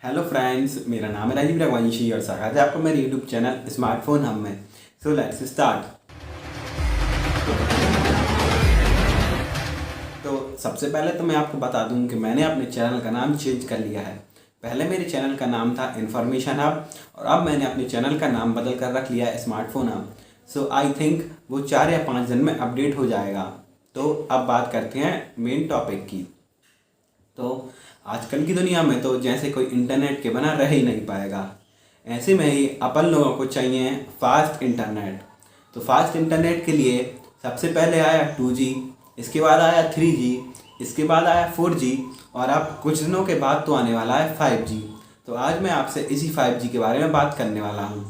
Hello friends, मेरा नाम है राजीव रघुवंशी और स्वागत है आपको मेरे यूट्यूब चैनल स्मार्टफोन हम में। So let's start. तो सबसे पहले तो मैं आपको बता दूं कि मैंने अपने चैनल का नाम चेंज कर लिया है। पहले मेरे चैनल का नाम था इन्फॉर्मेशन हब और अब मैंने अपने चैनल का नाम बदल कर रख लिया है smartphone hub. So I think वो 4 या 5 दिन में अपडेट हो जाएगा। तो अब बात करते हैं मेन टॉपिक की। तो आजकल की दुनिया में तो जैसे कोई इंटरनेट के बिना रह ही नहीं पाएगा, ऐसे में ही अपन लोगों को चाहिए फास्ट इंटरनेट। तो फास्ट इंटरनेट के लिए सबसे पहले आया 2G, इसके बाद आया 3G, इसके बाद आया 4G और अब कुछ दिनों के बाद तो आने वाला है 5G। तो आज मैं आपसे इसी 5G के बारे में बात करने वाला हूँ।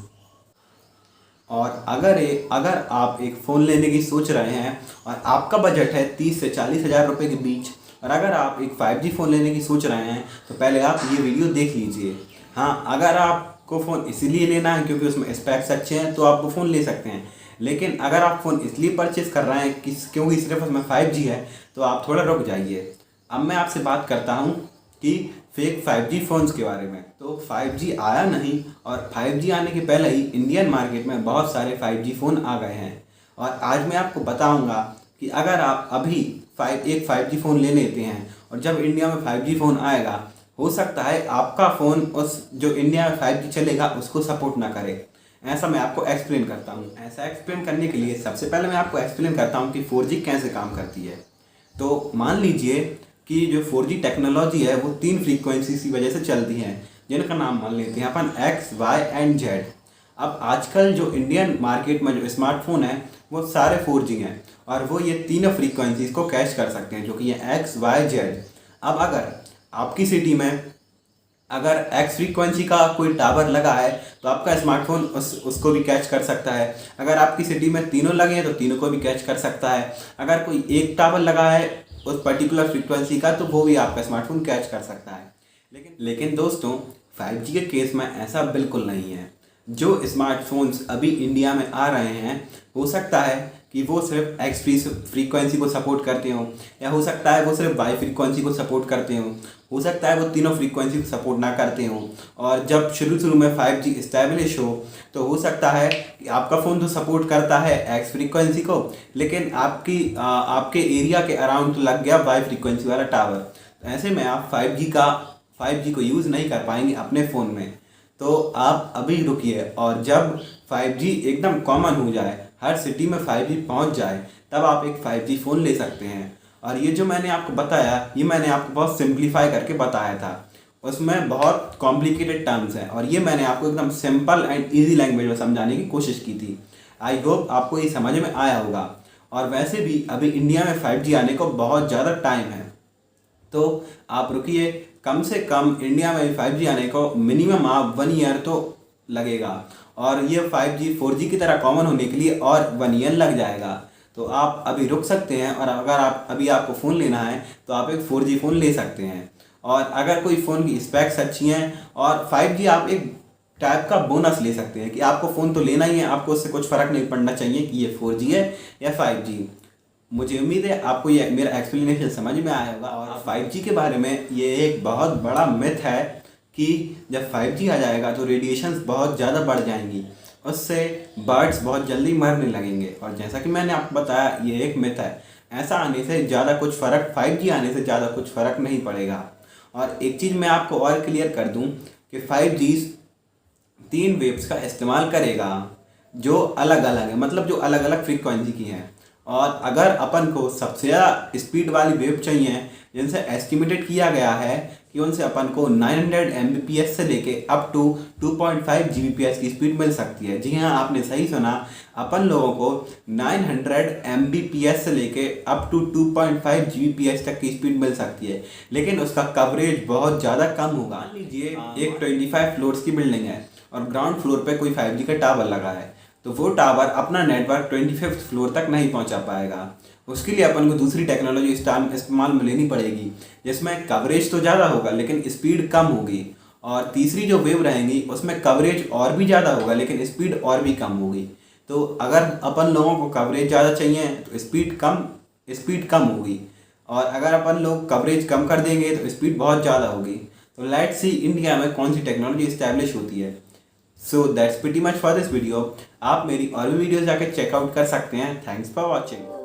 और अगर आप एक फ़ोन लेने की सोच रहे हैं और आपका बजट है 30 से 40 हज़ार रुपये के बीच, और अगर आप एक 5G फ़ोन लेने की सोच रहे हैं तो पहले आप ये वीडियो देख लीजिए। हाँ, अगर आपको फ़ोन इसलिए लेना है क्योंकि उसमें स्पेक्स अच्छे हैं तो आप वो फ़ोन ले सकते हैं। लेकिन अगर आप फ़ोन इसलिए परचेज़ कर रहे हैं क्योंकि सिर्फ उसमें 5G है तो आप थोड़ा रुक जाइए। अब मैं आपसे बात करता हूँ कि फेक 5G फ़ोन्स के बारे में। तो 5G आया नहीं, और 5G आने के पहले ही इंडियन मार्केट में बहुत सारे 5G फ़ोन आ गए हैं। और आज मैं आपको बताऊंगा कि अगर आप अभी एक 5G फ़ोन ले लेते हैं और जब इंडिया में 5G फ़ोन आएगा, हो सकता है आपका फ़ोन उस जो इंडिया में 5G चलेगा उसको सपोर्ट ना करे। ऐसा मैं आपको एक्सप्लेन करता हूँ। ऐसा एक्सप्लेन करने के लिए सबसे पहले मैं आपको एक्सप्लेन करता हूँ कि 4G कैसे काम करती है। तो मान लीजिए कि जो 4G टेक्नोलॉजी है वो 3 फ्रीक्वेंसीज की वजह से चलती हैं, जिनका नाम मान लेते हैं अपन X, Y एंड Z। अब आजकल जो इंडियन मार्केट में जो स्मार्टफोन है वो सारे 4G हैं और वो ये तीनों फ्रीक्वेंसीज को कैच कर सकते हैं, जो कि ये X, Y, Z। अब अगर आपकी सिटी में अगर एक्स फ्रीक्वेंसी का कोई टावर लगा है तो आपका स्मार्टफोन उसको भी कैच कर सकता है। अगर आपकी सिटी में तीनों लगे हैं तो तीनों को भी कैच कर सकता है। अगर कोई एक टावर लगा है उस पर्टिकुलर फ्रीक्वेंसी का तो वो भी आपका स्मार्टफोन कैच कर सकता है। लेकिन दोस्तों, 5G के केस में ऐसा बिल्कुल नहीं है। जो स्मार्टफोन्स अभी इंडिया में आ रहे हैं, हो सकता है कि वो सिर्फ एक्स फ्रीक्वेंसी को सपोर्ट करते हों, या हो सकता है वो सिर्फ वाई फ्रीक्वेंसी को सपोर्ट करते हों, हो सकता है वो तीनों फ्रीक्वेंसी को सपोर्ट ना करते हों। और जब शुरू में 5G इस्टेब्लिश हो तो हो सकता है कि आपका फ़ोन तो सपोर्ट करता है एक्स फ्रीक्वेंसी को, लेकिन आपके एरिया के अराउंड तो लग गया वाई फ्रीक्वेंसी वाला टावर। तो ऐसे में आप 5G को यूज़ नहीं कर पाएंगे अपने फ़ोन में। तो आप अभी रुकिए, और जब 5G एकदम कॉमन हो जाए, हर सिटी में 5G पहुंच जाए, तब आप एक 5G फ़ोन ले सकते हैं। और ये जो मैंने आपको बताया, ये मैंने आपको बहुत सिंप्लीफाई करके बताया था। उसमें बहुत कॉम्प्लिकेटेड टर्म्स हैं और ये मैंने आपको एकदम सिंपल एंड ईजी लैंग्वेज में समझाने की कोशिश की थी। आई होप आपको ये समझ में आया होगा। और वैसे भी अभी इंडिया में 5G आने को बहुत ज़्यादा टाइम है, तो आप रुकिए। कम से कम इंडिया में 5G आने को मिनिमम आप 1 ईयर तो लगेगा, और ये 5G 4G की तरह कॉमन होने के लिए और 1 ईयर लग जाएगा। तो आप अभी रुक सकते हैं, और अगर आपको फ़ोन लेना है तो आप एक 4G फ़ोन ले सकते हैं। और अगर कोई फ़ोन की स्पेक्स अच्छी हैं, और 5G आप एक टाइप का बोनस ले सकते हैं कि आपको फ़ोन तो लेना ही है, आपको उससे कुछ फ़र्क नहीं पड़ना चाहिए कि ये 4G है या 5G। मुझे उम्मीद है आपको ये मेरा एक्सप्लेनेशन समझ में आया होगा। और 5G के बारे में ये एक बहुत बड़ा मिथ है कि जब 5G आ जाएगा तो रेडिएशंस बहुत ज़्यादा बढ़ जाएंगी, उससे बर्ड्स बहुत जल्दी मरने लगेंगे। और जैसा कि मैंने आपको बताया, ये एक मिथ है। ऐसा आने से ज़्यादा कुछ फ़र्क 5G आने से ज़्यादा कुछ फ़र्क नहीं पड़ेगा। और एक चीज़ मैं आपको और क्लियर कर दूं कि 5G 3 वेव्स का इस्तेमाल करेगा जो अलग अलग है, मतलब जो अलग अलग फ्रीक्वेंसी की हैं। और अगर अपन को सबसे ज़्यादा स्पीड वाली वेव चाहिए, जिनसे एस्टिमेटेड किया गया है कि उनसे अपन को 900 Mbps से लेके अप टू 2.5 Gbps की स्पीड मिल सकती है। जी हाँ, आपने सही सुना, अपन लोगों को 900 Mbps से लेके अप टू 2.5 Gbps तक की स्पीड मिल सकती है, लेकिन उसका कवरेज बहुत ज़्यादा कम होगा। मान लीजिए एक 25 फ्लोर्स की बिल्डिंग है और ग्राउंड फ्लोर पे कोई 5G का टावर लगा है, तो वो टावर अपना नेटवर्क 25th फ्लोर तक नहीं पहुंचा पाएगा। उसके लिए अपन को दूसरी टेक्नोलॉजी इस्तेमाल में लेनी पड़ेगी, जिसमें कवरेज तो ज़्यादा होगा लेकिन स्पीड कम होगी। और तीसरी जो वेव रहेंगी उसमें कवरेज और भी ज़्यादा होगा लेकिन स्पीड और भी कम होगी। तो अगर अपन लोगों को कवरेज ज़्यादा चाहिए तो स्पीड कम होगी, और अगर अपन लोग कवरेज कम कर देंगे तो स्पीड बहुत ज़्यादा होगी। तो लेट्स सी इंडिया में कौन सी टेक्नोलॉजी इस्टेब्लिश होती है। So that's pretty much for this video. आप मेरी और भी वीडियो जाकर चेकआउट कर सकते हैं। Thanks for watching.